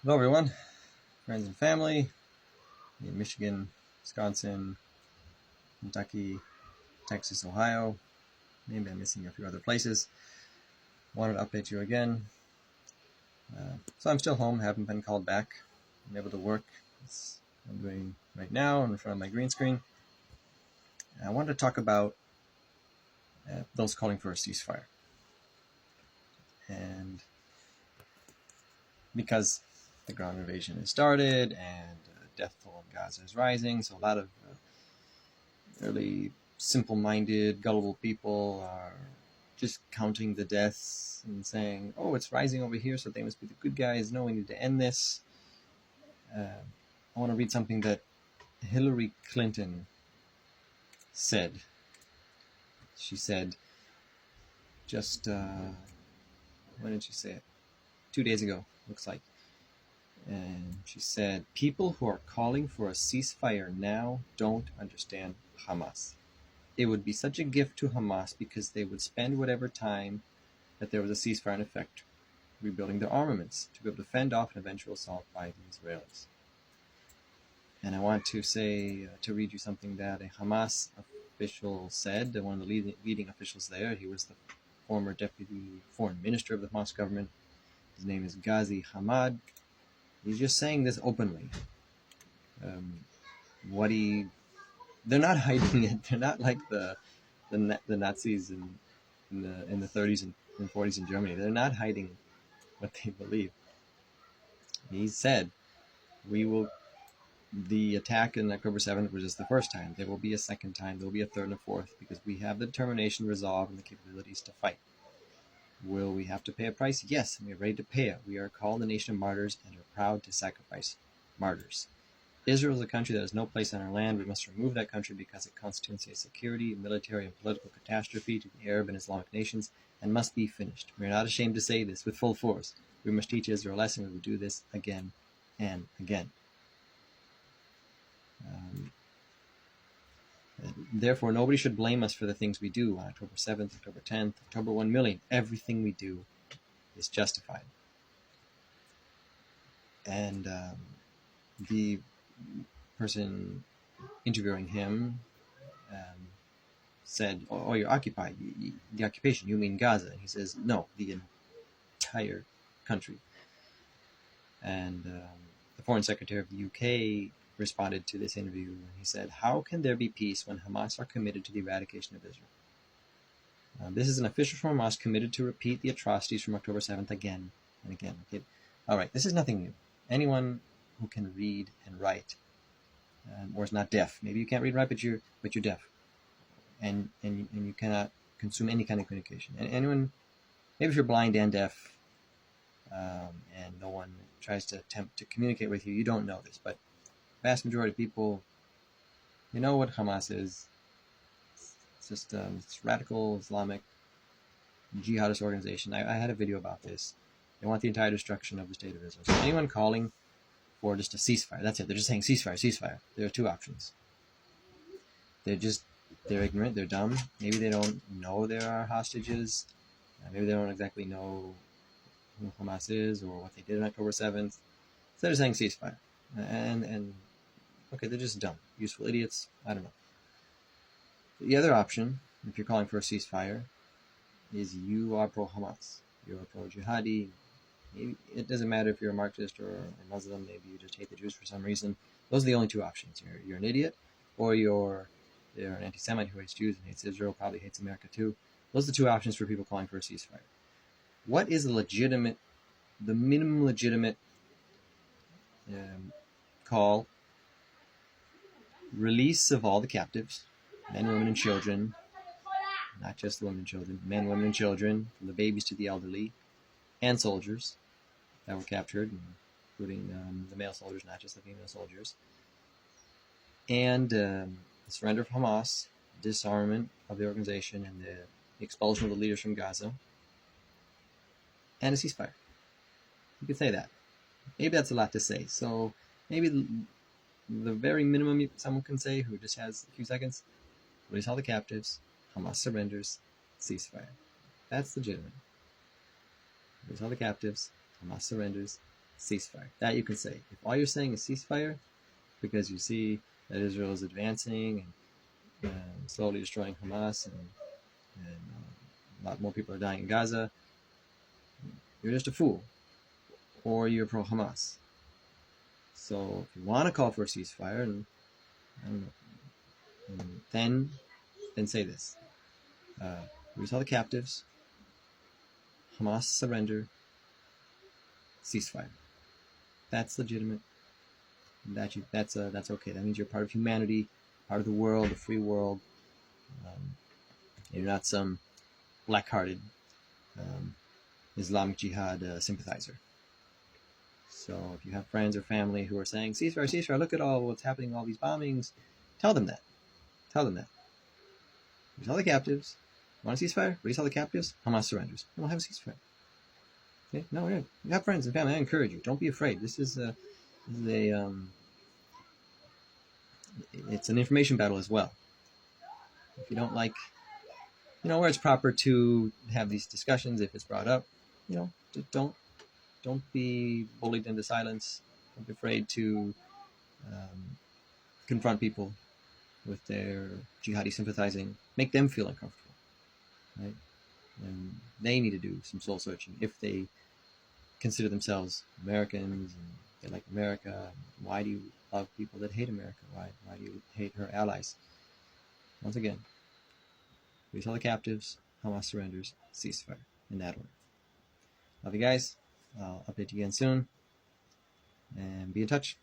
Hello everyone, friends and family in Michigan, Wisconsin, Kentucky, Texas, Ohio. Maybe I'm missing a few other places. Wanted to update you again. So I'm still home, haven't been called back. I'm able to work. It's what I'm doing right now in front of my green screen. I wanted to talk about those calling for a ceasefire. And because the ground invasion has started and death toll in Gaza is rising, so a lot of really simple-minded, gullible people are just counting the deaths and saying, oh, it's rising over here, so they must be the good guys. No, we need to end this. I want to read something that Hillary Clinton said. She said just, when did she say it? 2 days ago, looks like. And she said, people who are calling for a ceasefire now don't understand Hamas. It would be such a gift to Hamas because they would spend whatever time that there was a ceasefire in effect rebuilding their armaments to be able to fend off an eventual assault by the Israelis. And I want to say, to read you something that a Hamas official said, one of the leading officials there. He was the former deputy foreign minister of the Hamas government. His name is Ghazi Hamad. He's just saying this openly. They're not hiding it. They're not like the Nazis in the 30s and 40s in Germany. They're not hiding what they believe. He said, the attack on October 7th was just the first time. There will be a second time. There will be a third and a fourth because we have the determination, resolve, and the capabilities to fight. Will we have to pay a price? Yes, and we are ready to pay it. We are called a nation of martyrs and are proud to sacrifice martyrs. Israel is a country that has no place on our land. We must remove that country because it constitutes a security, military, and political catastrophe to the Arab and Islamic nations and must be finished. We are not ashamed to say this with full force. We must teach Israel a lesson. We will do this again and again. Therefore, nobody should blame us for the things we do on October 7th, October 10th, October 1 million. Everything we do is justified. And the person interviewing him said, oh, you're occupied. The occupation, you mean Gaza? And he says, no, the entire country. And the foreign secretary of the UK responded to this interview, and he said, how can there be peace when Hamas are committed to the eradication of Israel? This is an official from Hamas committed to repeat the atrocities from October 7th again and again. Okay. All right, this is nothing new. Anyone who can read and write, or is not deaf, maybe you can't read and write, but you're deaf, and you cannot consume any kind of communication. And anyone, maybe if you're blind and deaf, and no one tries to attempt to communicate with you, you don't know this, but vast majority of people, you know what Hamas is. It's just it's radical Islamic jihadist organization. I had a video about this. They want the entire destruction of the state of Israel. So anyone calling for just a ceasefire, that's it. They're just saying ceasefire, ceasefire. There are two options. They're ignorant, they're dumb. Maybe they don't know there are hostages. Maybe they don't exactly know who Hamas is or what they did on October 7th. So they're saying ceasefire. And okay, they're just dumb, useful idiots. I don't know. The other option, if you're calling for a ceasefire, is you are pro-Hamas. You're pro-jihadi. Maybe it doesn't matter if you're a Marxist or a Muslim. Maybe you just hate the Jews for some reason. Those are the only two options. You're an idiot, or you're an anti-Semite who hates Jews and hates Israel, probably hates America too. Those are the two options for people calling for a ceasefire. What is the minimum legitimate call? Release of all the captives, men, women, and children, not just the women and children, men, women, and children, from the babies to the elderly, and soldiers that were captured, including the male soldiers, not just the female soldiers, and the surrender of Hamas, disarmament of the organization, and the expulsion of the leaders from Gaza, and a ceasefire. You could say that. Maybe that's a lot to say. So maybe the very minimum someone can say, who just has a few seconds, release all the captives, Hamas surrenders, ceasefire. That's legitimate. Release all the captives, Hamas surrenders, ceasefire. That you can say. If all you're saying is ceasefire, because you see that Israel is advancing and slowly destroying Hamas, and a lot more people are dying in Gaza, you're just a fool, or you're pro-Hamas. So if you want to call for a ceasefire, and I don't know, and then say this: release all the captives, Hamas surrender, ceasefire. That's legitimate. That's okay. That means you're part of humanity, part of the world, the free world. You're not some black-hearted Islamic Jihad sympathizer. So if you have friends or family who are saying, ceasefire, ceasefire, look at all what's happening, all these bombings, tell them that. Tell them that. Release all the captives. Want a ceasefire? Release all the captives. Hamas surrenders. And we'll have a ceasefire. Okay? No, you have friends and family. I encourage you. Don't be afraid. It's an information battle as well. If you don't like, where it's proper to have these discussions, if it's brought up, just don't be bullied into silence. Don't be afraid to confront people with their jihadi sympathizing. Make them feel uncomfortable, right? And they need to do some soul searching if they consider themselves Americans and they like America. Why do you love people that hate America? Why do you hate her allies? Once again, release all the captives, Hamas surrenders, ceasefire, in that order. Love you guys. I'll update you again soon, and be in touch.